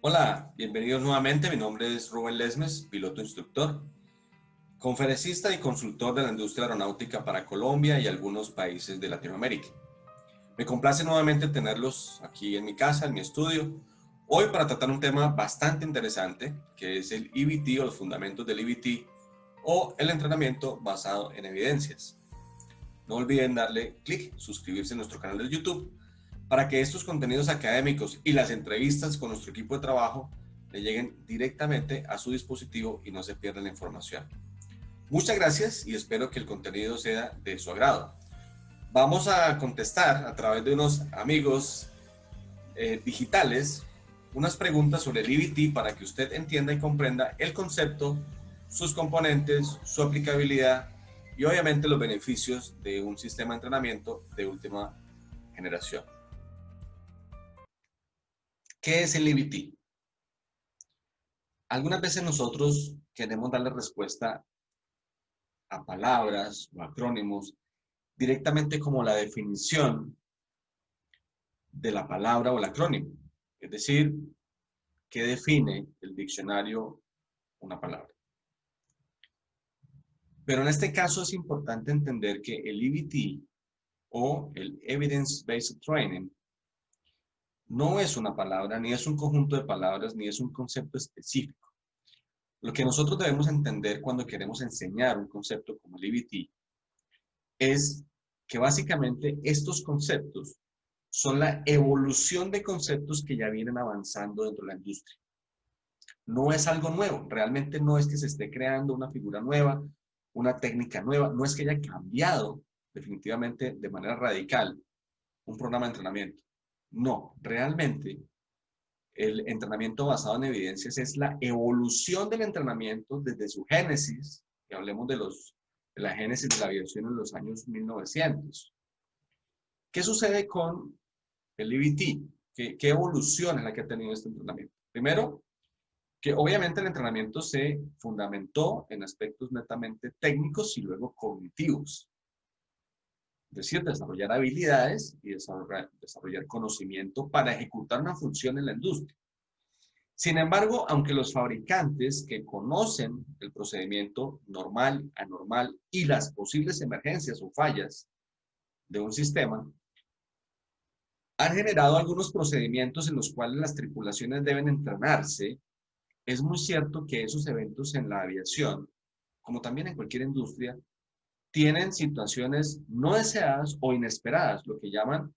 Hola, bienvenidos nuevamente. Mi nombre es Rubén Lesmes, piloto instructor, conferencista y consultor de la industria aeronáutica para Colombia y algunos países de Latinoamérica. Me complace nuevamente tenerlos aquí en mi casa, en mi estudio, hoy para tratar un tema bastante interesante, que es el EBT o los fundamentos del EBT o el entrenamiento basado en evidencias. No olviden darle clic, suscribirse a nuestro canal de YouTube para que estos contenidos académicos y las entrevistas con nuestro equipo de trabajo le lleguen directamente a su dispositivo y no se pierdan la información. Muchas gracias y espero que el contenido sea de su agrado. Vamos a contestar a través de unos amigos digitales unas preguntas sobre el EBT para que usted entienda y comprenda el concepto, sus componentes, su aplicabilidad y obviamente los beneficios de un sistema de entrenamiento de última generación. ¿Qué es el EBT? Algunas veces nosotros queremos darle respuesta a palabras o acrónimos directamente como la definición de la palabra o el acrónimo. Es decir, ¿qué define el diccionario una palabra? Pero en este caso es importante entender que el EBT o el Evidence Based Training no es una palabra, ni es un conjunto de palabras, ni es un concepto específico. Lo que nosotros debemos entender cuando queremos enseñar un concepto como el EBT es que básicamente estos conceptos son la evolución de conceptos que ya vienen avanzando dentro de la industria. No es algo nuevo, realmente no es que se esté creando una figura nueva, una técnica nueva, no es que haya cambiado definitivamente de manera radical un programa de entrenamiento. No, realmente el entrenamiento basado en evidencias es la evolución del entrenamiento desde su génesis, que hablemos de la génesis de la aviación en los años 1900. ¿Qué sucede con el EBT? ¿Qué evolución es la que ha tenido este entrenamiento? Primero, que obviamente el entrenamiento se fundamentó en aspectos netamente técnicos y luego cognitivos. Es decir, desarrollar habilidades y desarrollar conocimiento para ejecutar una función en la industria. Sin embargo, aunque los fabricantes que conocen el procedimiento normal, anormal y las posibles emergencias o fallas de un sistema, han generado algunos procedimientos en los cuales las tripulaciones deben entrenarse. Es muy cierto que esos eventos en la aviación, como también en cualquier industria, tienen situaciones no deseadas o inesperadas, lo que llaman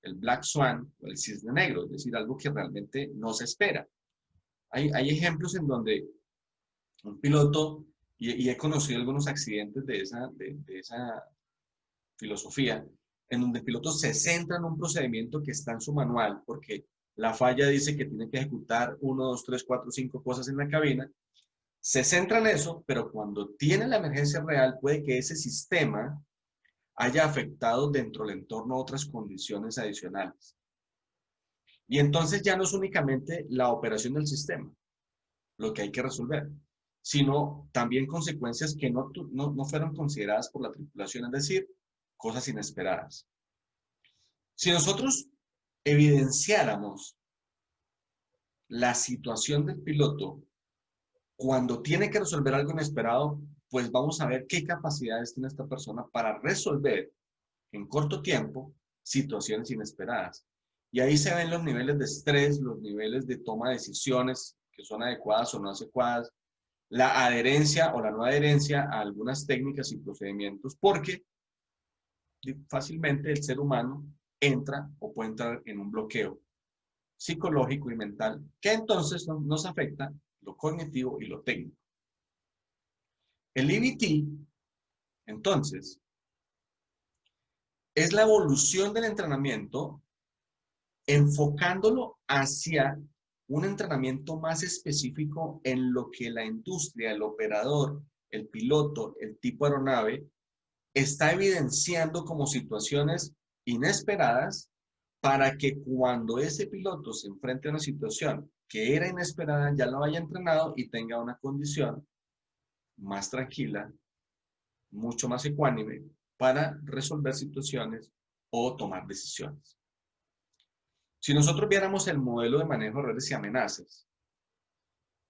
el Black Swan o el cisne negro, es decir, algo que realmente no se espera. Hay ejemplos en donde un piloto, y he conocido algunos accidentes de esa filosofía, en donde el piloto se centra en un procedimiento que está en su manual, porque la falla dice que tiene que ejecutar 1, 2, 3, 4, 5 cosas en la cabina, se centra en eso, pero cuando tiene la emergencia real, puede que ese sistema haya afectado dentro del entorno otras condiciones adicionales. Y entonces ya no es únicamente la operación del sistema lo que hay que resolver, sino también consecuencias que no fueron consideradas por la tripulación, es decir, cosas inesperadas. Si nosotros evidenciáramos la situación del piloto cuando tiene que resolver algo inesperado, pues vamos a ver qué capacidades tiene esta persona para resolver en corto tiempo situaciones inesperadas. Y ahí se ven los niveles de estrés, los niveles de toma de decisiones que son adecuadas o no adecuadas, la adherencia o la no adherencia a algunas técnicas y procedimientos, porque fácilmente el ser humano entra o puede entrar en un bloqueo psicológico y mental que entonces nos afecta lo cognitivo y lo técnico. El EBT, entonces, es la evolución del entrenamiento enfocándolo hacia un entrenamiento más específico en lo que la industria, el operador, el piloto, el tipo de aeronave está evidenciando como situaciones inesperadas para que cuando ese piloto se enfrente a una situación que era inesperada, ya lo haya entrenado y tenga una condición más tranquila, mucho más ecuánime para resolver situaciones o tomar decisiones. Si nosotros viéramos el modelo de manejo de errores y amenazas,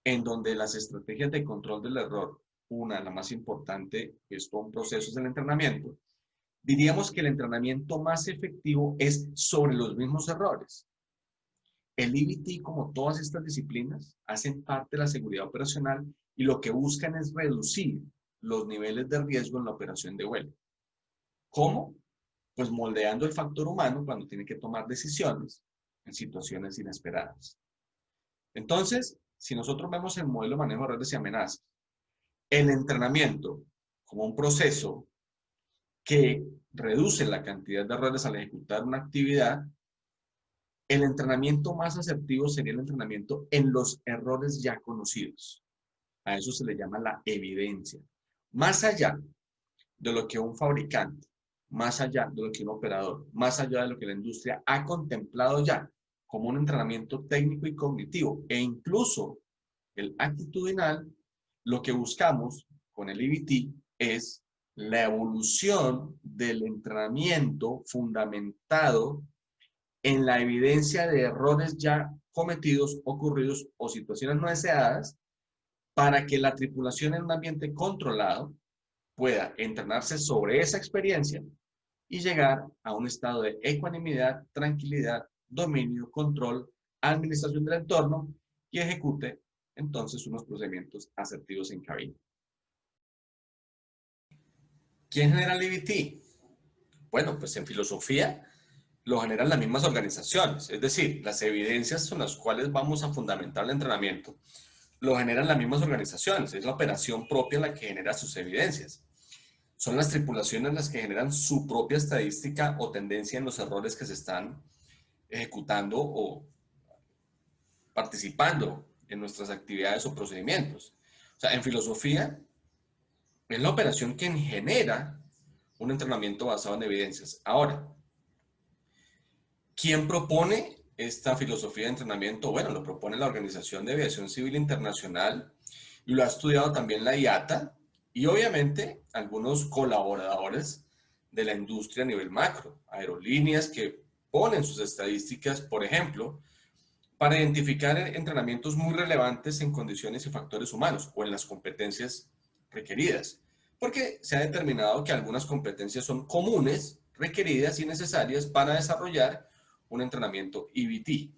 en donde las estrategias de control del error, la más importante, es todo un proceso, es el entrenamiento, diríamos que el entrenamiento más efectivo es sobre los mismos errores. El EBT, como todas estas disciplinas, hacen parte de la seguridad operacional y lo que buscan es reducir los niveles de riesgo en la operación de vuelo. ¿Cómo? Pues moldeando el factor humano cuando tiene que tomar decisiones en situaciones inesperadas. Entonces, si nosotros vemos el modelo de manejo de errores y amenazas, el entrenamiento como un proceso que reduce la cantidad de errores al ejecutar una actividad, el entrenamiento más asertivo sería el entrenamiento en los errores ya conocidos. A eso se le llama la evidencia. Más allá de lo que un fabricante, más allá de lo que un operador, más allá de lo que la industria ha contemplado ya como un entrenamiento técnico y cognitivo, e incluso el actitudinal, lo que buscamos con el EBT es la evolución del entrenamiento fundamentado en la evidencia de errores ya cometidos, ocurridos o situaciones no deseadas, para que la tripulación en un ambiente controlado pueda entrenarse sobre esa experiencia y llegar a un estado de ecuanimidad, tranquilidad, dominio, control, administración del entorno y ejecute entonces unos procedimientos asertivos en cabina. ¿Quién genera el EBT? Bueno, pues en filosofía lo generan las mismas organizaciones, es decir, las evidencias son las cuales vamos a fundamentar el entrenamiento, lo generan las mismas organizaciones, es la operación propia la que genera sus evidencias. Son las tripulaciones las que generan su propia estadística o tendencia en los errores que se están ejecutando o participando en nuestras actividades o procedimientos. O sea, en filosofía es la operación quien genera un entrenamiento basado en evidencias. Ahora, ¿quién propone esta filosofía de entrenamiento? Bueno, lo propone la Organización de Aviación Civil Internacional y lo ha estudiado también la IATA y obviamente algunos colaboradores de la industria a nivel macro, aerolíneas que ponen sus estadísticas, por ejemplo, para identificar entrenamientos muy relevantes en condiciones y factores humanos o en las competencias requeridas, porque se ha determinado que algunas competencias son comunes, requeridas y necesarias para desarrollar un entrenamiento EBT.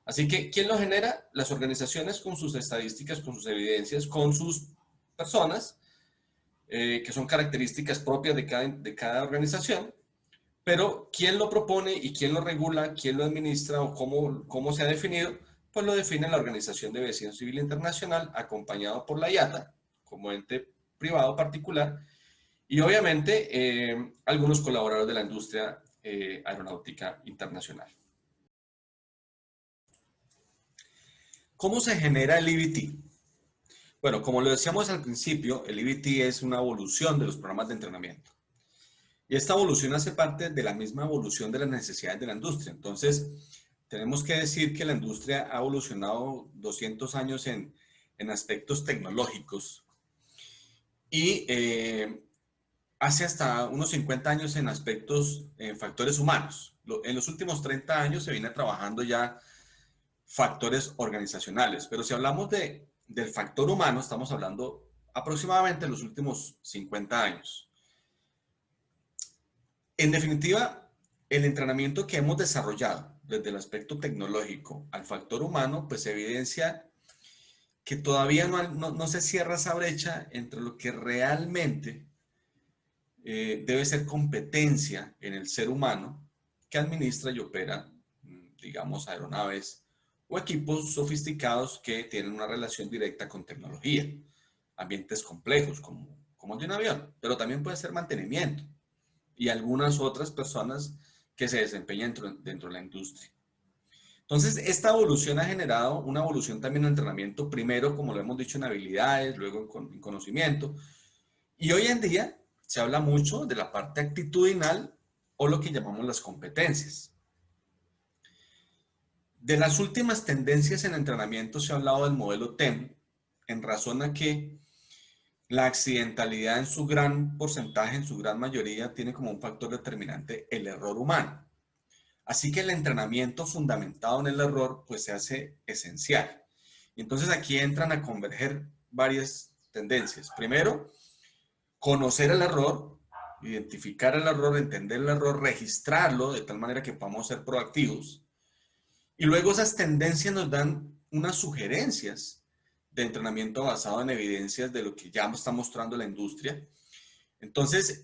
Así que, ¿quién lo genera? Las organizaciones con sus estadísticas, con sus evidencias, con sus personas, que son características propias de cada organización, pero ¿quién lo propone y quién lo regula, quién lo administra o cómo se ha definido? Pues lo define la Organización de Aviación Civil Internacional, acompañado por la IATA, como ente privado particular, y obviamente algunos colaboradores de la industria aeronáutica internacional. ¿Cómo se genera el EBT? Bueno, como lo decíamos al principio, el EBT es una evolución de los programas de entrenamiento. Y esta evolución hace parte de la misma evolución de las necesidades de la industria. Entonces, tenemos que decir que la industria ha evolucionado 200 años en aspectos tecnológicos y hace hasta unos 50 años en aspectos, en factores humanos. En los últimos 30 años se viene trabajando ya factores organizacionales, pero si hablamos del factor humano, estamos hablando aproximadamente de los últimos 50 años. En definitiva, el entrenamiento que hemos desarrollado desde el aspecto tecnológico al factor humano, pues evidencia que todavía no se cierra esa brecha entre lo que realmente debe ser competencia en el ser humano que administra y opera, digamos, aeronaves o equipos sofisticados que tienen una relación directa con tecnología, ambientes complejos como el de un avión, pero también puede ser mantenimiento y algunas otras personas que se desempeñan dentro de la industria. Entonces, esta evolución ha generado una evolución también en entrenamiento, primero, como lo hemos dicho, en habilidades, luego en conocimiento, y hoy en día se habla mucho de la parte actitudinal o lo que llamamos las competencias. De las últimas tendencias en entrenamiento se ha hablado del modelo TEM, en razón a que la accidentalidad en su gran porcentaje, en su gran mayoría, tiene como un factor determinante el error humano. Así que el entrenamiento fundamentado en el error pues se hace esencial. Entonces aquí entran a converger varias tendencias. Primero, conocer el error, identificar el error, entender el error, registrarlo de tal manera que podamos ser proactivos. Y luego esas tendencias nos dan unas sugerencias de entrenamiento basado en evidencias de lo que ya está mostrando la industria. Entonces,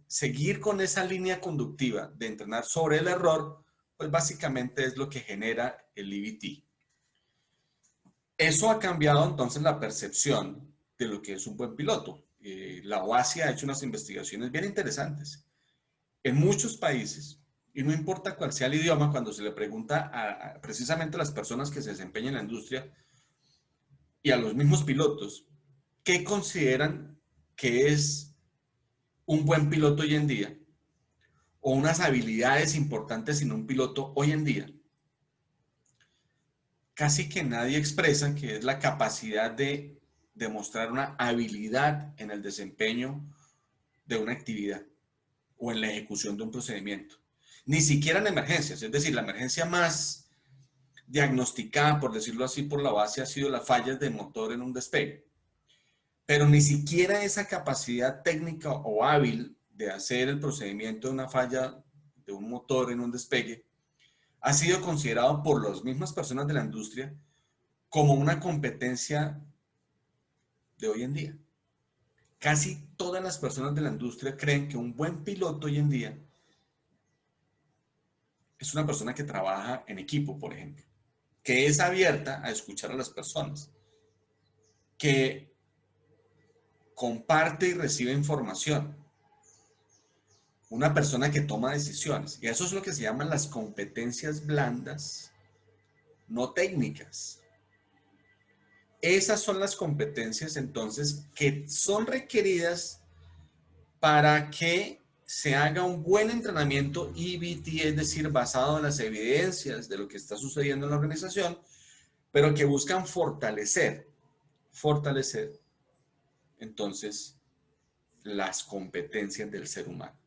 seguir con esa línea conductiva de entrenar sobre el error, pues básicamente es lo que genera el EBT. Eso ha cambiado entonces la percepción de lo que es un buen piloto. La OASI ha hecho unas investigaciones bien interesantes. En muchos países, y no importa cuál sea el idioma, cuando se le pregunta precisamente a las personas que se desempeñan en la industria y a los mismos pilotos, ¿qué consideran que es un buen piloto hoy en día? O unas habilidades importantes en un piloto hoy en día. Casi que nadie expresa que es la capacidad de demostrar una habilidad en el desempeño de una actividad o en la ejecución de un procedimiento. Ni siquiera en emergencias, es decir, la emergencia más diagnosticada, por decirlo así, por la base ha sido las fallas de motor en un despegue. Pero ni siquiera esa capacidad técnica o hábil de hacer el procedimiento de una falla de un motor en un despegue ha sido considerado por las mismas personas de la industria como una competencia de hoy en día. Casi todas las personas de la industria creen que un buen piloto hoy en día es una persona que trabaja en equipo, por ejemplo, que es abierta a escuchar a las personas, que comparte y recibe información, una persona que toma decisiones. Y eso es lo que se llaman las competencias blandas, no técnicas. Esas son las competencias entonces que son requeridas para que se haga un buen entrenamiento EBT, es decir, basado en las evidencias de lo que está sucediendo en la organización, pero que buscan fortalecer entonces las competencias del ser humano.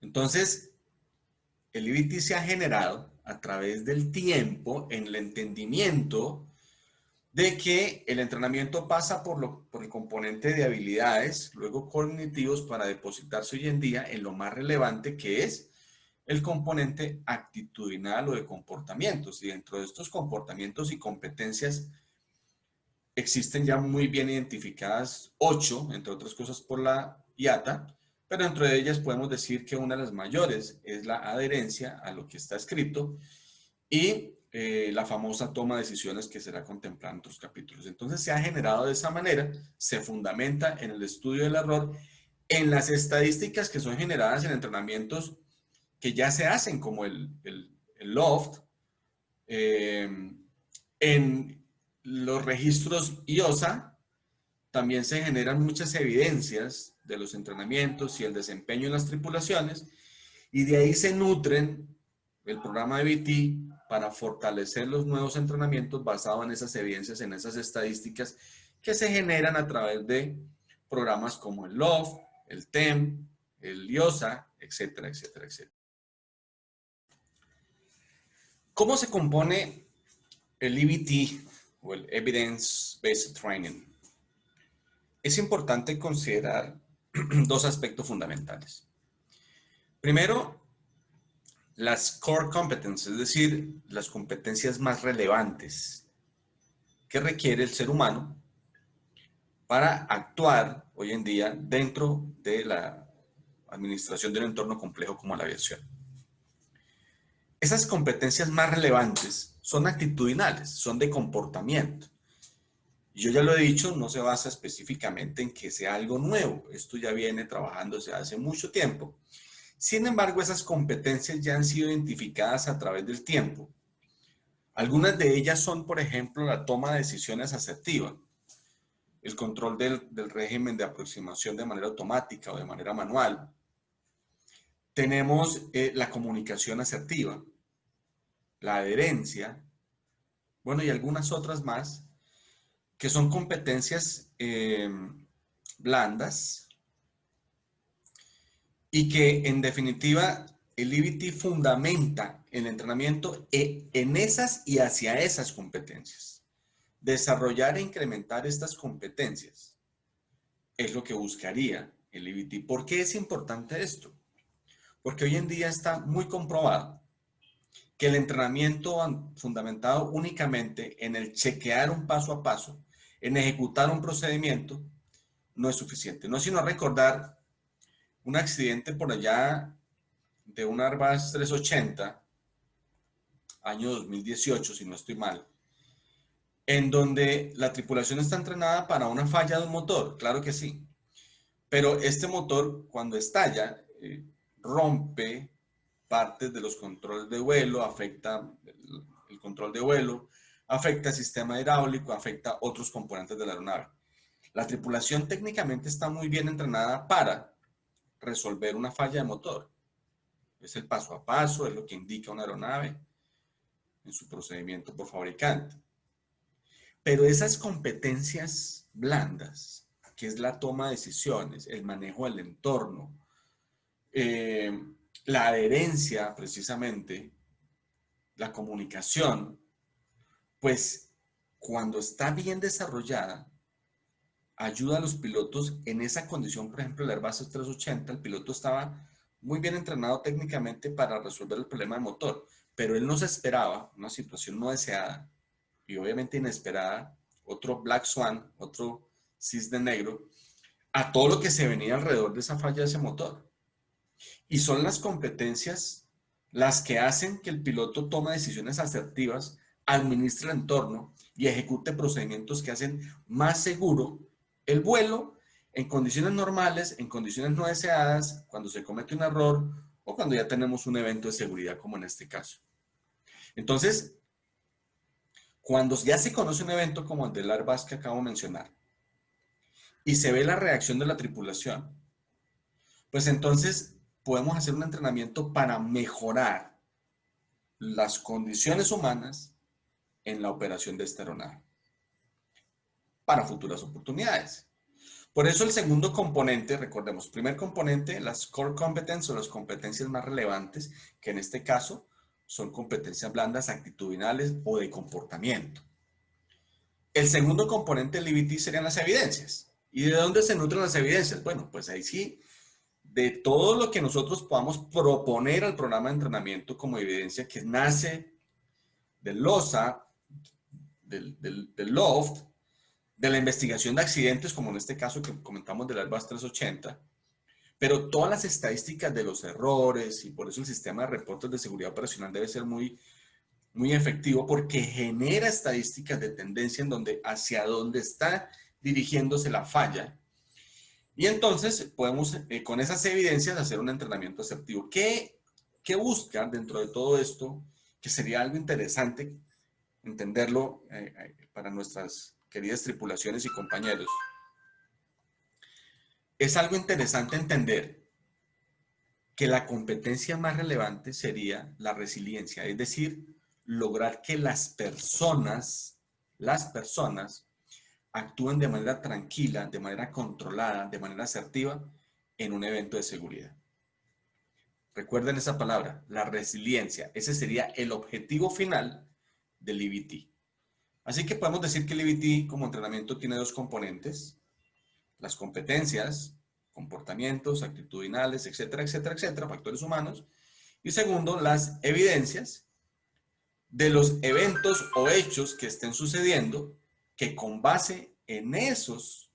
Entonces, el EBT se ha generado a través del tiempo en el entendimiento de que el entrenamiento pasa por el componente de habilidades, luego cognitivos, para depositarse hoy en día en lo más relevante, que es el componente actitudinal o de comportamientos. Y dentro de estos comportamientos y competencias existen ya muy bien identificadas 8, entre otras cosas por la IATA, pero dentro de ellas podemos decir que una de las mayores es la adherencia a lo que está escrito y la famosa toma de decisiones que será contemplada en otros capítulos. Entonces se ha generado de esa manera, se fundamenta en el estudio del error, en las estadísticas que son generadas en entrenamientos que ya se hacen, como el LOFT, en los registros IOSA, también se generan muchas evidencias de los entrenamientos y el desempeño en las tripulaciones, y de ahí se nutren el programa de BT para fortalecer los nuevos entrenamientos basados en esas evidencias, en esas estadísticas que se generan a través de programas como el LOF, el TEM, el IOSA, etcétera, etcétera, etcétera. ¿Cómo se compone el EBT o el Evidence Based Training? Es importante considerar dos aspectos fundamentales. Primero, las core competencies, es decir, las competencias más relevantes que requiere el ser humano para actuar hoy en día dentro de la administración de un entorno complejo como la aviación. Esas competencias más relevantes son actitudinales, son de comportamiento. Y yo ya lo he dicho, no se basa específicamente en que sea algo nuevo. Esto ya viene trabajándose hace mucho tiempo. Sin embargo, esas competencias ya han sido identificadas a través del tiempo. Algunas de ellas son, por ejemplo, la toma de decisiones asertiva, el control del régimen de aproximación de manera automática o de manera manual. Tenemos la comunicación asertiva, la adherencia, bueno, y algunas otras más, que son competencias blandas y que en definitiva el EBT fundamenta el entrenamiento en esas y hacia esas competencias. Desarrollar e incrementar estas competencias es lo que buscaría el EBT. ¿Por qué es importante esto? Porque hoy en día está muy comprobado que el entrenamiento fundamentado únicamente en el chequear un paso a paso, en ejecutar un procedimiento, no es suficiente. No es sino recordar un accidente por allá de un Airbus 380, año 2018, si no estoy mal, en donde la tripulación está entrenada para una falla de un motor, claro que sí, pero este motor cuando estalla rompe partes de los controles de vuelo, afecta el control de vuelo, afecta el sistema hidráulico, afecta otros componentes de la aeronave. La tripulación técnicamente está muy bien entrenada para resolver una falla de motor. Es el paso a paso, es lo que indica una aeronave en su procedimiento por fabricante. Pero esas competencias blandas, que es la toma de decisiones, el manejo del entorno, la adherencia precisamente, la comunicación, pues cuando está bien desarrollada, ayuda a los pilotos en esa condición. Por ejemplo, el Airbus 380, el piloto estaba muy bien entrenado técnicamente para resolver el problema de motor, pero él no se esperaba una situación no deseada y obviamente inesperada, otro Black Swan, otro cisne negro, a todo lo que se venía alrededor de esa falla de ese motor. Y son las competencias las que hacen que el piloto tome decisiones asertivas, administre el entorno y ejecute procedimientos que hacen más seguro el vuelo en condiciones normales, en condiciones no deseadas, cuando se comete un error o cuando ya tenemos un evento de seguridad como en este caso. Entonces, cuando ya se conoce un evento como el del Airbus que acabo de mencionar y se ve la reacción de la tripulación, pues entonces podemos hacer un entrenamiento para mejorar las condiciones humanas en la operación de esta aeronave para futuras oportunidades. Por eso el segundo componente, recordemos, primer componente, las core competence o las competencias más relevantes, que en este caso son competencias blandas, actitudinales o de comportamiento. El segundo componente del EBT serían las evidencias. ¿Y de dónde se nutren las evidencias? Bueno, pues ahí sí, de todo lo que nosotros podamos proponer al programa de entrenamiento como evidencia que nace del LOSA, del LOFT, de la investigación de accidentes, como en este caso que comentamos del Airbus 380, pero todas las estadísticas de los errores, y por eso el sistema de reportes de seguridad operacional debe ser muy, muy efectivo, porque genera estadísticas de tendencia en donde hacia dónde está dirigiéndose la falla. Y entonces podemos, con esas evidencias, hacer un entrenamiento asertivo. ¿Qué busca dentro de todo esto? Que sería algo interesante entenderlo para nuestras queridas tripulaciones y compañeros. Es algo interesante entender que la competencia más relevante sería la resiliencia, es decir, lograr que las personas actúen de manera tranquila, de manera controlada, de manera asertiva en un evento de seguridad. Recuerden esa palabra, la resiliencia. Ese sería el objetivo final del EBT. Así que podemos decir que el EBT como entrenamiento tiene dos componentes: las competencias, comportamientos, actitudinales, etcétera, etcétera, etcétera, factores humanos. Y segundo, las evidencias de los eventos o hechos que estén sucediendo, que con base en esos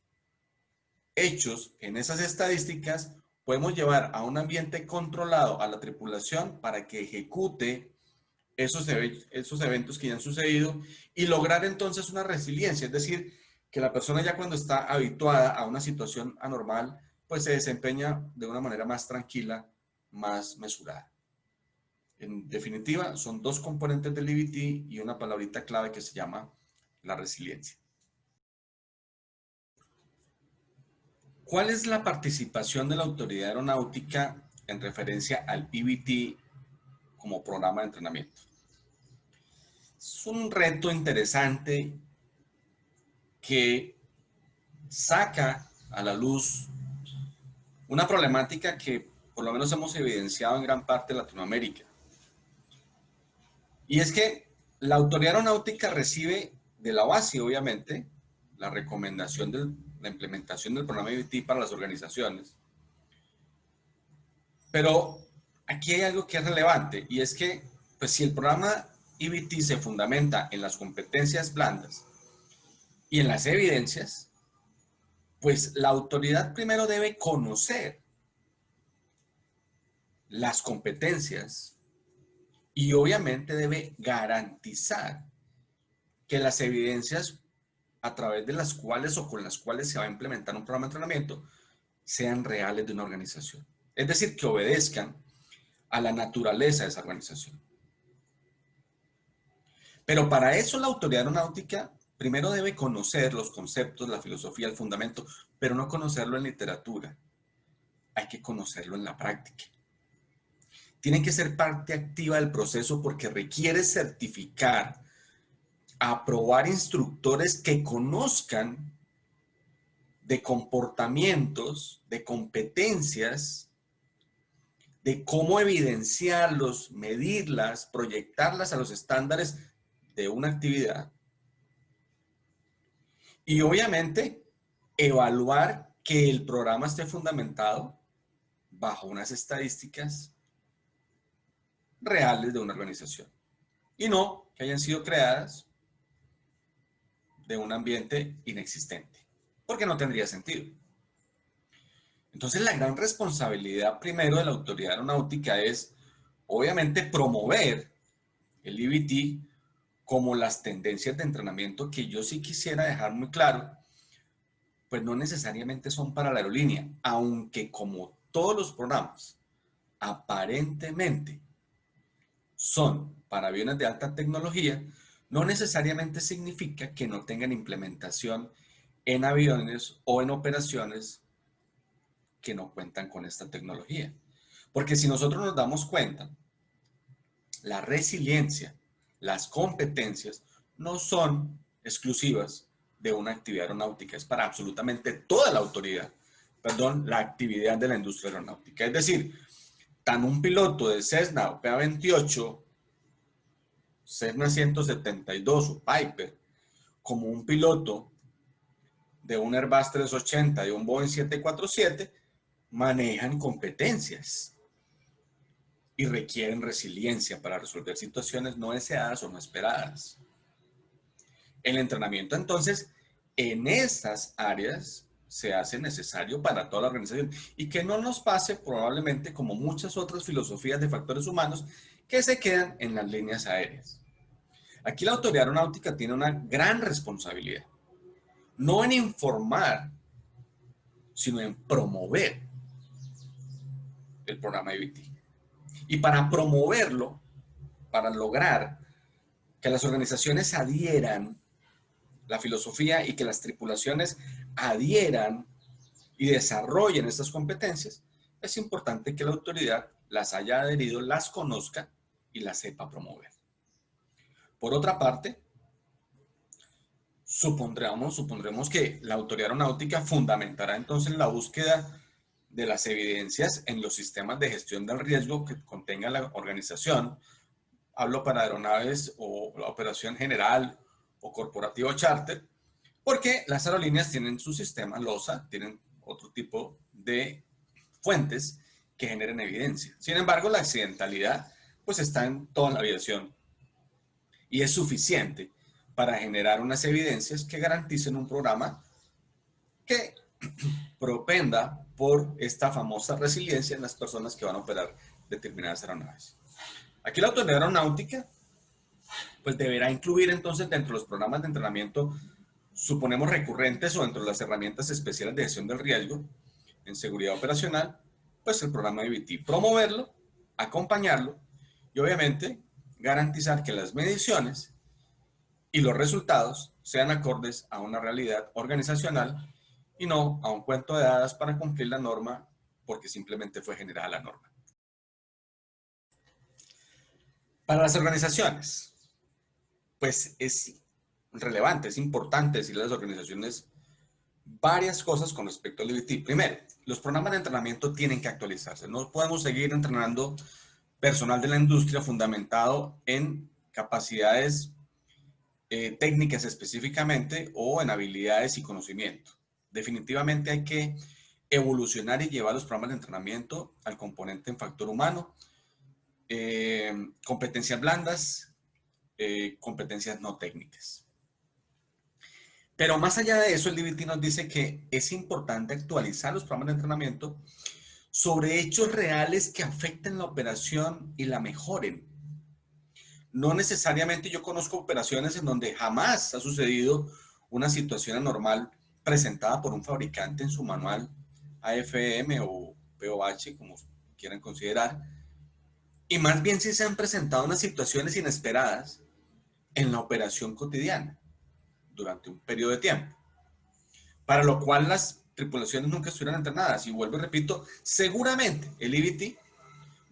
hechos, en esas estadísticas, podemos llevar a un ambiente controlado a la tripulación para que ejecute esos eventos que ya han sucedido y lograr entonces una resiliencia, es decir, que la persona ya cuando está habituada a una situación anormal, pues se desempeña de una manera más tranquila, más mesurada. En definitiva, son dos componentes del EBT y una palabrita clave que se llama la resiliencia. ¿Cuál es la participación de la autoridad aeronáutica en referencia al EBT como programa de entrenamiento? Es un reto interesante que saca a la luz una problemática que por lo menos hemos evidenciado en gran parte de Latinoamérica. Y es que la autoridad aeronáutica recibe de la OASI, obviamente, la recomendación de la implementación del programa EBT para las organizaciones. Pero aquí hay algo que es relevante, y es que, pues, si el programa EBT se fundamenta en las competencias blandas y en las evidencias, pues la autoridad primero debe conocer las competencias y obviamente debe garantizar que las evidencias a través de las cuales o con las cuales se va a implementar un programa de entrenamiento sean reales de una organización. Es decir, que obedezcan a la naturaleza de esa organización. Pero para eso la autoridad aeronáutica primero debe conocer los conceptos, la filosofía, el fundamento, pero no conocerlo en literatura. Hay que conocerlo en la práctica. Tienen que ser parte activa del proceso porque requiere certificar, aprobar instructores que conozcan de comportamientos, de competencias, de cómo evidenciarlos, medirlas, proyectarlas a los estándares de una actividad. Y obviamente, evaluar que el programa esté fundamentado bajo unas estadísticas reales de una organización. Y no que hayan sido creadas de un ambiente inexistente, porque no tendría sentido. Entonces, la gran responsabilidad primero de la autoridad aeronáutica es, obviamente, promover el EBT como las tendencias de entrenamiento que yo sí quisiera dejar muy claro, pues no necesariamente son para la aerolínea, aunque como todos los programas aparentemente son para aviones de alta tecnología, no necesariamente significa que no tengan implementación en aviones o en operaciones que no cuentan con esta tecnología. Porque si nosotros nos damos cuenta, la resiliencia, las competencias no son exclusivas de una actividad aeronáutica, es para absolutamente toda la autoridad, perdón, la actividad de la industria aeronáutica. Es decir, tan un piloto de Cessna o PA-28, Cessna 172 o Piper, como un piloto de un Airbus 380 y un Boeing 747, manejan competencias y requieren resiliencia para resolver situaciones no deseadas o no esperadas. El entrenamiento, entonces, en estas áreas se hace necesario para toda la organización y que no nos pase probablemente como muchas otras filosofías de factores humanos que se quedan en las líneas aéreas. Aquí la autoridad aeronáutica tiene una gran responsabilidad, no en informar, sino en promover el programa EBT. Y para promoverlo, para lograr que las organizaciones adhieran la filosofía y que las tripulaciones adhieran y desarrollen estas competencias, es importante que la autoridad las haya adherido, las conozca y las sepa promover. Por otra parte, supondremos que la autoridad aeronáutica fundamentará entonces la búsqueda de las evidencias en los sistemas de gestión del riesgo que contenga la organización. Hablo para aeronaves o la operación general o corporativo charter, porque las aerolíneas tienen su sistema LOSA, tienen otro tipo de fuentes que generen evidencia. Sin embargo, la accidentalidad pues está en toda la aviación y es suficiente para generar unas evidencias que garanticen un programa que propenda por esta famosa resiliencia en las personas que van a operar determinadas aeronaves. Aquí la autoridad aeronáutica pues deberá incluir entonces dentro de los programas de entrenamiento, suponemos recurrentes o dentro de las herramientas especiales de gestión del riesgo en seguridad operacional, pues el programa de EBT, promoverlo, acompañarlo y obviamente garantizar que las mediciones y los resultados sean acordes a una realidad organizacional y no a un cuento de hadas para cumplir la norma porque simplemente fue generada la norma. Para las organizaciones, pues es relevante, es importante decirle a las organizaciones varias cosas con respecto al EBT. Primero, los programas de entrenamiento tienen que actualizarse. No podemos seguir entrenando personal de la industria fundamentado en capacidades técnicas específicamente o en habilidades y conocimiento. Definitivamente hay que evolucionar y llevar los programas de entrenamiento al componente en factor humano, competencias blandas, competencias no técnicas. Pero más allá de eso, el DBT nos dice que es importante actualizar los programas de entrenamiento sobre hechos reales que afecten la operación y la mejoren. No necesariamente yo conozco operaciones en donde jamás ha sucedido una situación anormal presentada por un fabricante en su manual AFM o POH, como quieran considerar, y más bien sí se han presentado unas situaciones inesperadas en la operación cotidiana durante un periodo de tiempo, para lo cual las tripulaciones nunca estuvieron entrenadas. Y vuelvo y repito, seguramente el EBT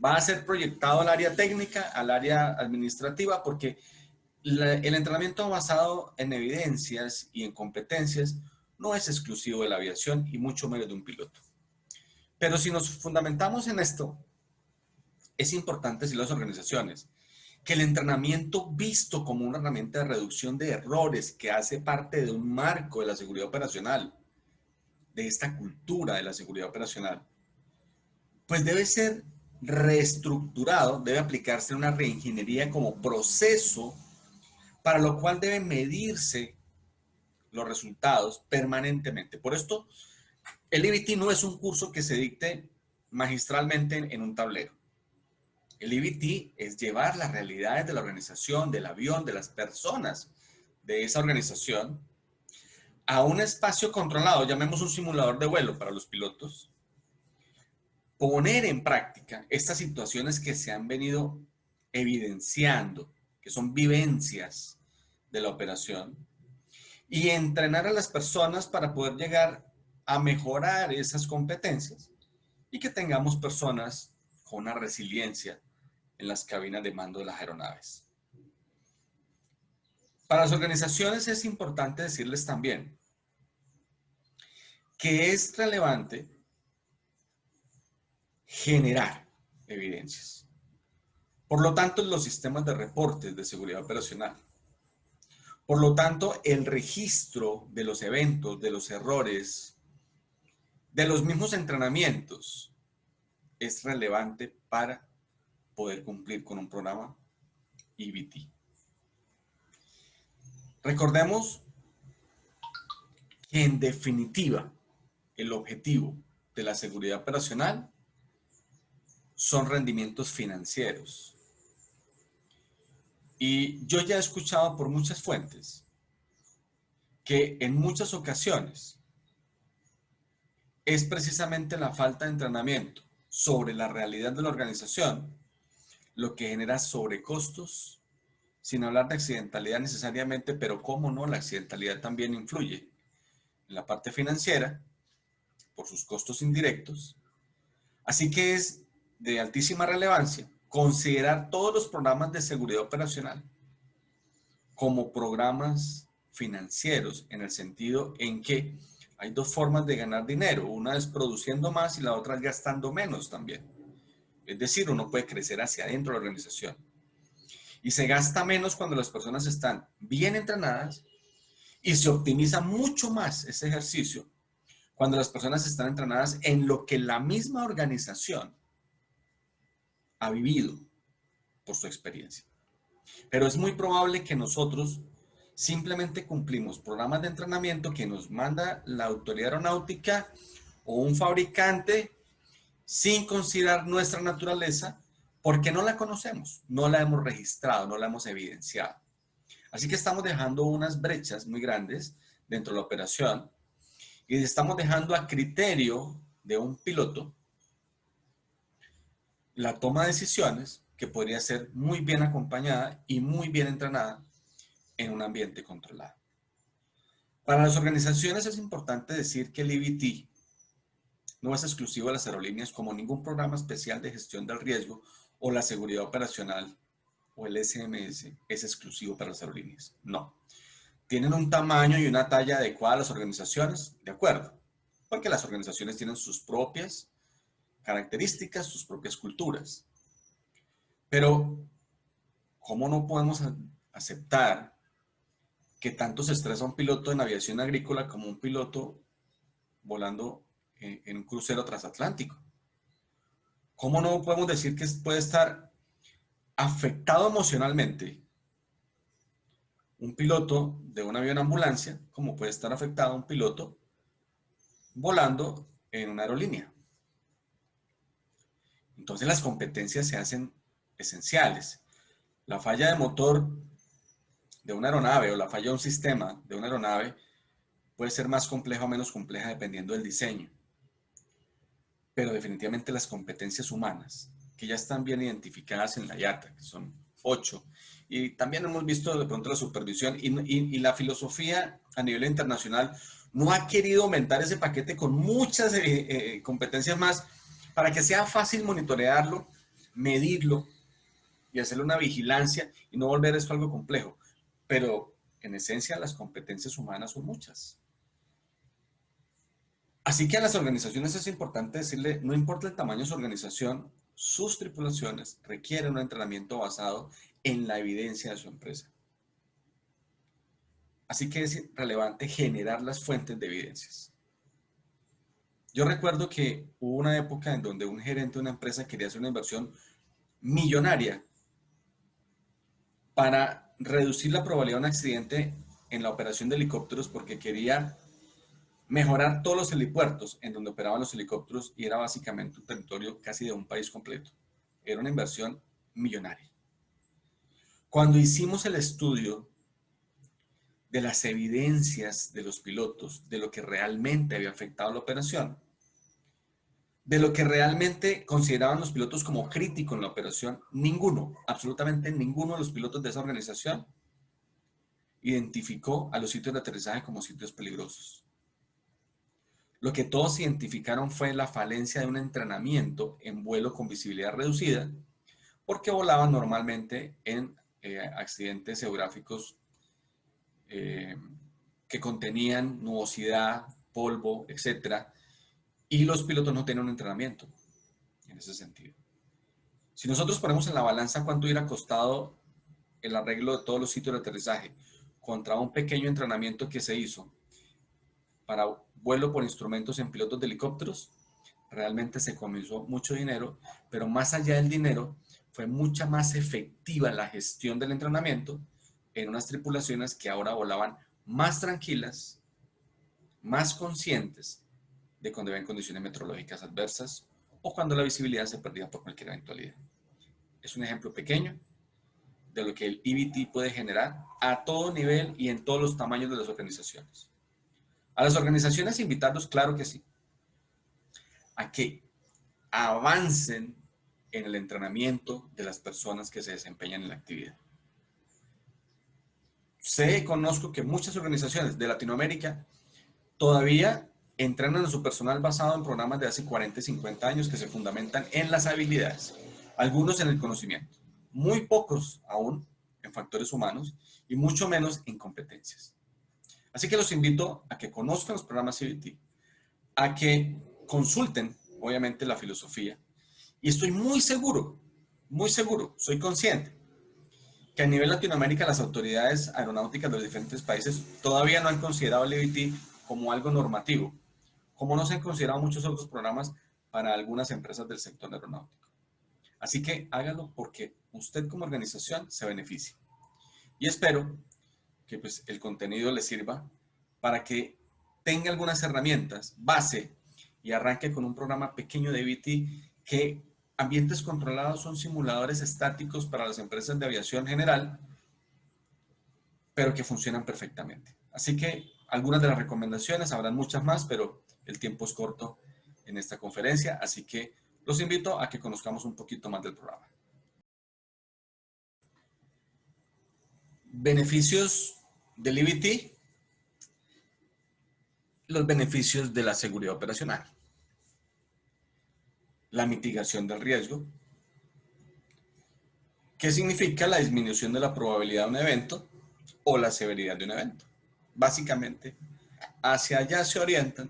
va a ser proyectado al área técnica, al área administrativa, porque el entrenamiento basado en evidencias y en competencias no es exclusivo de la aviación y mucho menos de un piloto. Pero si nos fundamentamos en esto, es importante decir a las organizaciones que el entrenamiento visto como una herramienta de reducción de errores que hace parte de un marco de la seguridad operacional, de esta cultura de la seguridad operacional, pues debe ser reestructurado, debe aplicarse una reingeniería como proceso, para lo cual deben medirse los resultados permanentemente. Por esto, el EBT no es un curso que se dicte magistralmente en un tablero. El EBT es llevar las realidades de la organización, del avión, de las personas de esa organización a un espacio controlado, llamemos un simulador de vuelo para los pilotos, poner en práctica estas situaciones que se han venido evidenciando, que son vivencias de la operación, y entrenar a las personas para poder llegar a mejorar esas competencias y que tengamos personas con una resiliencia en las cabinas de mando de las aeronaves. Para las organizaciones es importante decirles también que es relevante generar evidencias. Por lo tanto, los sistemas de reportes de seguridad operacional. Por lo tanto, el registro de los eventos, de los errores, de los mismos entrenamientos es relevante para poder cumplir con un programa EBT. Recordemos que en definitiva el objetivo de la seguridad operacional son rendimientos financieros. Y yo ya he escuchado por muchas fuentes que en muchas ocasiones es precisamente la falta de entrenamiento sobre la realidad de la organización lo que genera sobrecostos, sin hablar de accidentalidad necesariamente, pero cómo no, la accidentalidad también influye en la parte financiera por sus costos indirectos. Así que es de altísima relevancia considerar todos los programas de seguridad operacional como programas financieros, en el sentido en que hay dos formas de ganar dinero. Una es produciendo más y la otra es gastando menos también. Es decir, uno puede crecer hacia adentro de la organización. Y se gasta menos cuando las personas están bien entrenadas y se optimiza mucho más ese ejercicio cuando las personas están entrenadas en lo que la misma organización ha vivido por su experiencia. Pero es muy probable que nosotros simplemente cumplimos programas de entrenamiento que nos manda la autoridad aeronáutica o un fabricante sin considerar nuestra naturaleza porque no la conocemos, no la hemos registrado, no la hemos evidenciado. Así que estamos dejando unas brechas muy grandes dentro de la operación y estamos dejando a criterio de un piloto la toma de decisiones que podría ser muy bien acompañada y muy bien entrenada en un ambiente controlado. Para las organizaciones es importante decir que el EBT no es exclusivo de las aerolíneas como ningún programa especial de gestión del riesgo o la seguridad operacional o el SMS es exclusivo para las aerolíneas. No. ¿Tienen un tamaño y una talla adecuada las organizaciones? De acuerdo, porque las organizaciones tienen sus propias características, sus propias culturas. Pero, ¿cómo no podemos aceptar que tanto se estresa un piloto en aviación agrícola como un piloto volando en un crucero transatlántico? ¿Cómo no podemos decir que puede estar afectado emocionalmente un piloto de un avión ambulancia, como puede estar afectado un piloto volando en una aerolínea? Entonces las competencias se hacen esenciales. La falla de motor de una aeronave o la falla de un sistema de una aeronave puede ser más compleja o menos compleja dependiendo del diseño. Pero definitivamente las competencias humanas, que ya están bien identificadas en la IATA, que son 8, y también hemos visto de pronto la supervisión y la filosofía a nivel internacional no ha querido aumentar ese paquete con muchas competencias más para que sea fácil monitorearlo, medirlo y hacerle una vigilancia y no volver esto algo complejo. Pero en esencia las competencias humanas son muchas. Así que a las organizaciones es importante decirle, no importa el tamaño de su organización, sus tripulaciones requieren un entrenamiento basado en la evidencia de su empresa. Así que es relevante generar las fuentes de evidencias. Yo recuerdo que hubo una época en donde un gerente de una empresa quería hacer una inversión millonaria para reducir la probabilidad de un accidente en la operación de helicópteros porque quería mejorar todos los helipuertos en donde operaban los helicópteros y era básicamente un territorio casi de un país completo. Era una inversión millonaria. Cuando hicimos el estudio de las evidencias de los pilotos, de lo que realmente había afectado la operación, de lo que realmente consideraban los pilotos como crítico en la operación, ninguno, absolutamente ninguno de los pilotos de esa organización identificó a los sitios de aterrizaje como sitios peligrosos. Lo que todos identificaron fue la falencia de un entrenamiento en vuelo con visibilidad reducida, porque volaban normalmente en accidentes geográficos que contenían nubosidad, polvo, etcétera, y los pilotos no tenían un entrenamiento en ese sentido. Si nosotros ponemos en la balanza cuánto hubiera costado el arreglo de todos los sitios de aterrizaje contra un pequeño entrenamiento que se hizo para vuelo por instrumentos en pilotos de helicópteros, realmente se comenzó mucho dinero, pero más allá del dinero, fue mucha más efectiva la gestión del entrenamiento en unas tripulaciones que ahora volaban más tranquilas, más conscientes de cuando había condiciones meteorológicas adversas o cuando la visibilidad se perdía por cualquier eventualidad. Es un ejemplo pequeño de lo que el EVT puede generar a todo nivel y en todos los tamaños de las organizaciones. A las organizaciones invitarlos, claro que sí, a que avancen en el entrenamiento de las personas que se desempeñan en la actividad. Conozco que muchas organizaciones de Latinoamérica todavía entrenan a su personal basado en programas de hace 40 y 50 años que se fundamentan en las habilidades, algunos en el conocimiento, muy pocos aún en factores humanos y mucho menos en competencias. Así que los invito a que conozcan los programas CBT, a que consulten, obviamente, la filosofía. Y estoy muy seguro, soy consciente, que a nivel Latinoamérica las autoridades aeronáuticas de los diferentes países todavía no han considerado el EVT como algo normativo, como no se han considerado muchos otros programas para algunas empresas del sector aeronáutico. Así que hágalo porque usted como organización se beneficia. Y espero que pues, el contenido le sirva para que tenga algunas herramientas base y arranque con un programa pequeño de EVT que ambientes controlados son simuladores estáticos para las empresas de aviación general, pero que funcionan perfectamente. Así que algunas de las recomendaciones, habrán muchas más, pero el tiempo es corto en esta conferencia, así que los invito a que conozcamos un poquito más del programa. Beneficios del EVT, los beneficios de la seguridad operacional, la mitigación del riesgo. ¿Qué significa la disminución de la probabilidad de un evento o la severidad de un evento? básicamente, hacia allá se orientan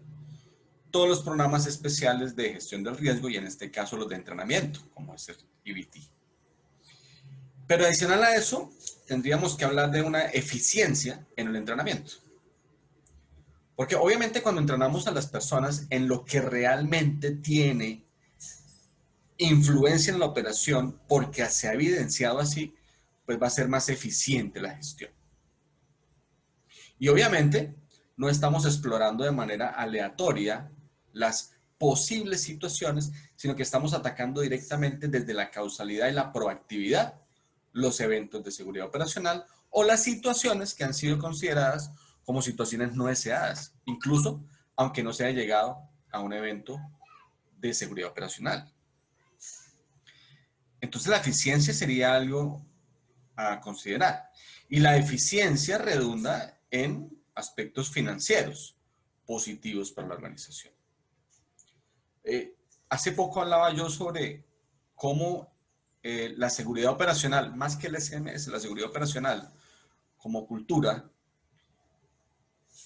todos los programas especiales de gestión del riesgo y en este caso los de entrenamiento, como es el EBT. Pero adicional a eso, tendríamos que hablar de una eficiencia en el entrenamiento. Porque obviamente cuando entrenamos a las personas en lo que realmente tiene influencia en la operación, porque se ha evidenciado así, pues va a ser más eficiente la gestión. Y obviamente no estamos explorando de manera aleatoria las posibles situaciones, sino que estamos atacando directamente desde la causalidad y la proactividad los eventos de seguridad operacional o las situaciones que han sido consideradas como situaciones no deseadas, incluso aunque no se haya llegado a un evento de seguridad operacional. Entonces la eficiencia sería algo a considerar. Y la eficiencia redunda en aspectos financieros positivos para la organización. Hace poco hablaba yo sobre cómo la seguridad operacional, más que el SMS, la seguridad operacional como cultura,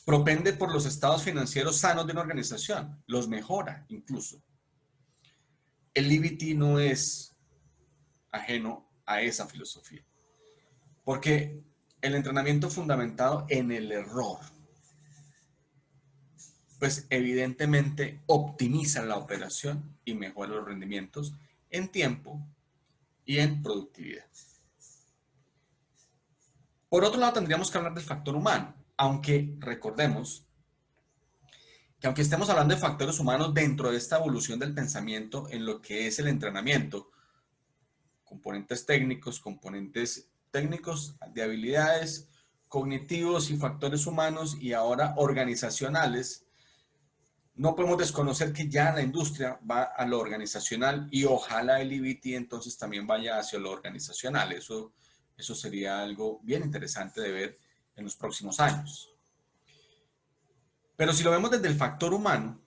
propende por los estados financieros sanos de una organización, los mejora incluso. El EBT no es ajeno a esa filosofía, porque el entrenamiento fundamentado en el error, pues evidentemente optimiza la operación y mejora los rendimientos en tiempo y en productividad. Por otro lado, tendríamos que hablar del factor humano, aunque recordemos que aunque estemos hablando de factores humanos dentro de esta evolución del pensamiento en lo que es el entrenamiento, componentes técnicos de habilidades, cognitivos y factores humanos y ahora organizacionales, no podemos desconocer que ya la industria va a lo organizacional y ojalá el EBT entonces también vaya hacia lo organizacional. Eso sería algo bien interesante de ver en los próximos años. Pero si lo vemos desde el factor humano,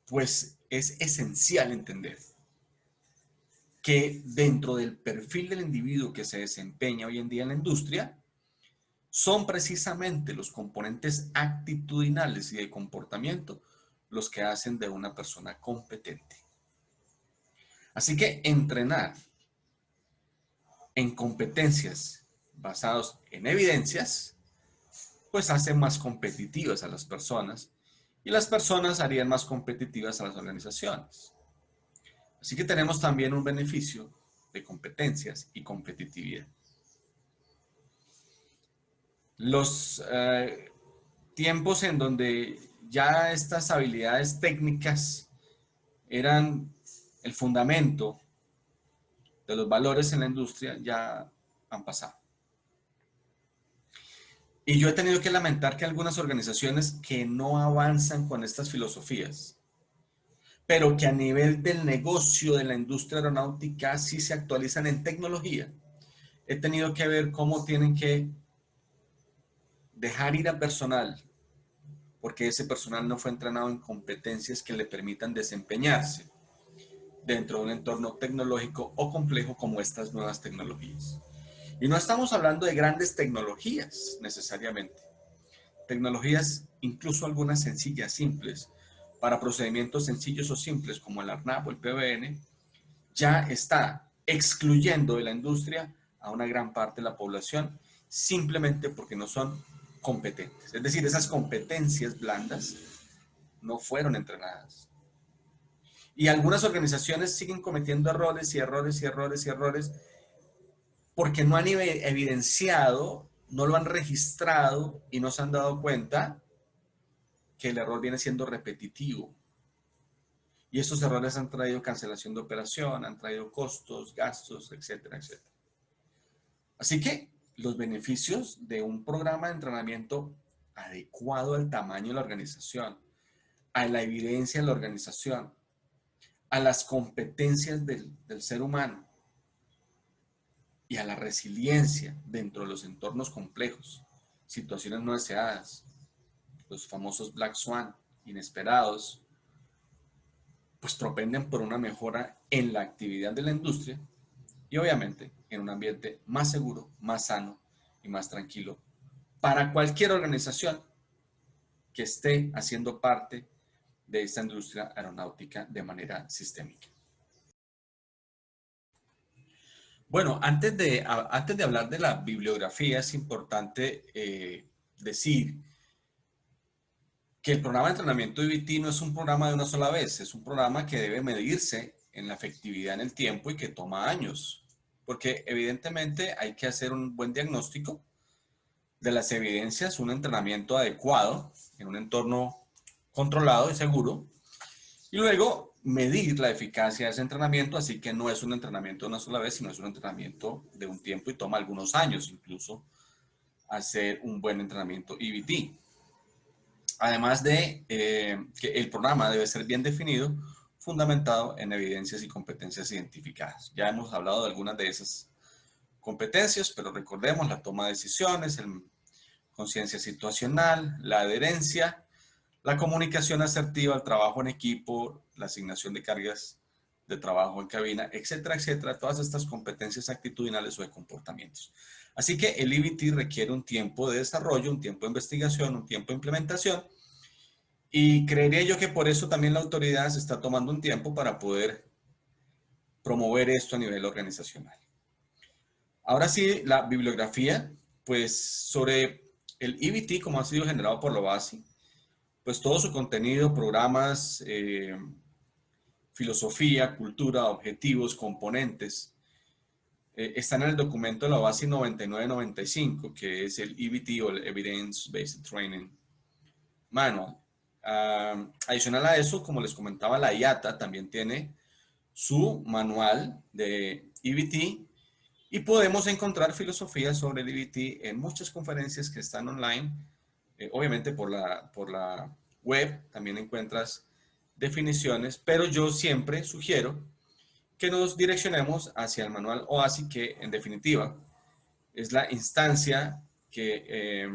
pues es esencial entender que dentro del perfil del individuo que se desempeña hoy en día en la industria, son precisamente los componentes actitudinales y de comportamiento los que hacen de una persona competente. Así que entrenar en competencias basadas en evidencias, pues hace más competitivas a las personas y las personas harían más competitivas a las organizaciones. Así que tenemos también un beneficio de competencias y competitividad. Los tiempos en donde ya estas habilidades técnicas eran el fundamento de los valores en la industria ya han pasado. Y yo he tenido que lamentar que algunas organizaciones que no avanzan con estas filosofías, pero que a nivel del negocio de la industria aeronáutica sí se actualizan en tecnología, he tenido que ver cómo tienen que dejar ir a personal, porque ese personal no fue entrenado en competencias que le permitan desempeñarse dentro de un entorno tecnológico o complejo como estas nuevas tecnologías. Y no estamos hablando de grandes tecnologías necesariamente. Tecnologías, incluso algunas sencillas, simples, para procedimientos sencillos o simples como el ARNAP o el PBN, ya está excluyendo de la industria a una gran parte de la población simplemente porque no son competentes. Es decir, esas competencias blandas no fueron entrenadas. Y algunas organizaciones siguen cometiendo errores y errores y errores y errores porque no han evidenciado, no lo han registrado y no se han dado cuenta que el error viene siendo repetitivo. Y estos errores han traído cancelación de operación, han traído costos, gastos, etcétera, etcétera. Así que los beneficios de un programa de entrenamiento adecuado al tamaño de la organización, a la evidencia de la organización, a las competencias del ser humano y a la resiliencia dentro de los entornos complejos, situaciones no deseadas, los famosos Black Swan, inesperados, pues propenden por una mejora en la actividad de la industria y obviamente en un ambiente más seguro, más sano y más tranquilo para cualquier organización que esté haciendo parte de esta industria aeronáutica de manera sistémica. Bueno, antes de hablar de la bibliografía, es importante decir que el programa de entrenamiento IBT no es un programa de una sola vez, es un programa que debe medirse en la efectividad en el tiempo y que toma años, porque evidentemente hay que hacer un buen diagnóstico de las evidencias, un entrenamiento adecuado en un entorno controlado y seguro, y luego medir la eficacia de ese entrenamiento, así que no es un entrenamiento de una sola vez, sino es un entrenamiento de un tiempo y toma algunos años incluso hacer un buen entrenamiento IBT. Además de que el programa debe ser bien definido, fundamentado en evidencias y competencias identificadas. Ya hemos hablado de algunas de esas competencias, pero recordemos la toma de decisiones, conciencia situacional, la adherencia, la comunicación asertiva, el trabajo en equipo, la asignación de cargas de trabajo en cabina, etcétera, etcétera. Todas estas competencias actitudinales o de comportamientos. Así que el IBT requiere un tiempo de desarrollo, un tiempo de investigación, un tiempo de implementación. Y creería yo que por eso también la autoridad se está tomando un tiempo para poder promover esto a nivel organizacional. Ahora sí, la bibliografía, pues sobre el IBT, como ha sido generado por la OASI, pues todo su contenido, programas, filosofía, cultura, objetivos, componentes, están en el documento de la OASI 9995, que es el EBT o el Evidence Based Training Manual. Adicional a eso, como les comentaba, la IATA también tiene su manual de EBT y podemos encontrar filosofía sobre el EBT en muchas conferencias que están online. Obviamente por la web también encuentras definiciones, pero yo siempre sugiero que nos direccionemos hacia el manual OASI, que en definitiva es la instancia que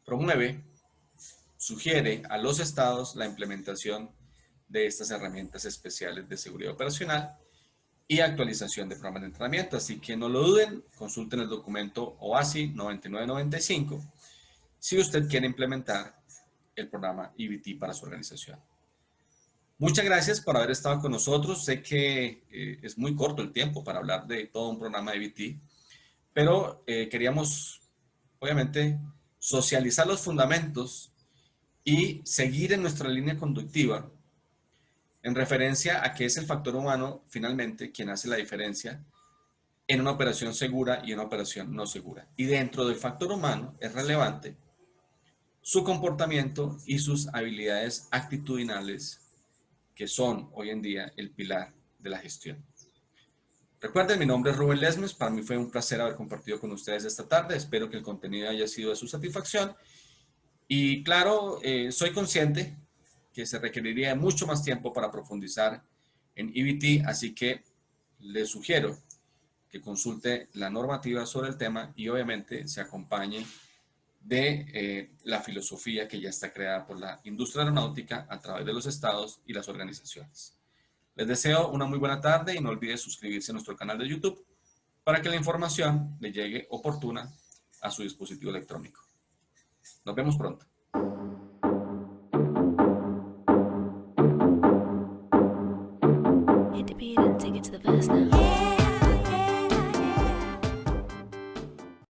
promueve, sugiere a los estados la implementación de estas herramientas especiales de seguridad operacional y actualización de programas de entrenamiento. Así que no lo duden, consulten el documento OASI 9995 si usted quiere implementar el programa EBT para su organización. Muchas gracias por haber estado con nosotros. Sé que es muy corto el tiempo para hablar de todo un programa de EBT, pero queríamos, obviamente, socializar los fundamentos y seguir en nuestra línea conductiva en referencia a que es el factor humano, finalmente, quien hace la diferencia en una operación segura y en una operación no segura. Y dentro del factor humano es relevante su comportamiento y sus habilidades actitudinales, que son hoy en día el pilar de la gestión. Recuerden, mi nombre es Rubén Lesmes. Para mí fue un placer haber compartido con ustedes esta tarde. Espero que el contenido haya sido de su satisfacción. Y claro, soy consciente que se requeriría mucho más tiempo para profundizar en EBT, así que les sugiero que consulte la normativa sobre el tema y obviamente se acompañe de la filosofía que ya está creada por la industria aeronáutica a través de los estados y las organizaciones. Les deseo una muy buena tarde y no olviden suscribirse a nuestro canal de YouTube para que la información le llegue oportuna a su dispositivo electrónico. Nos vemos pronto. Hit the beat and take it to the verse now.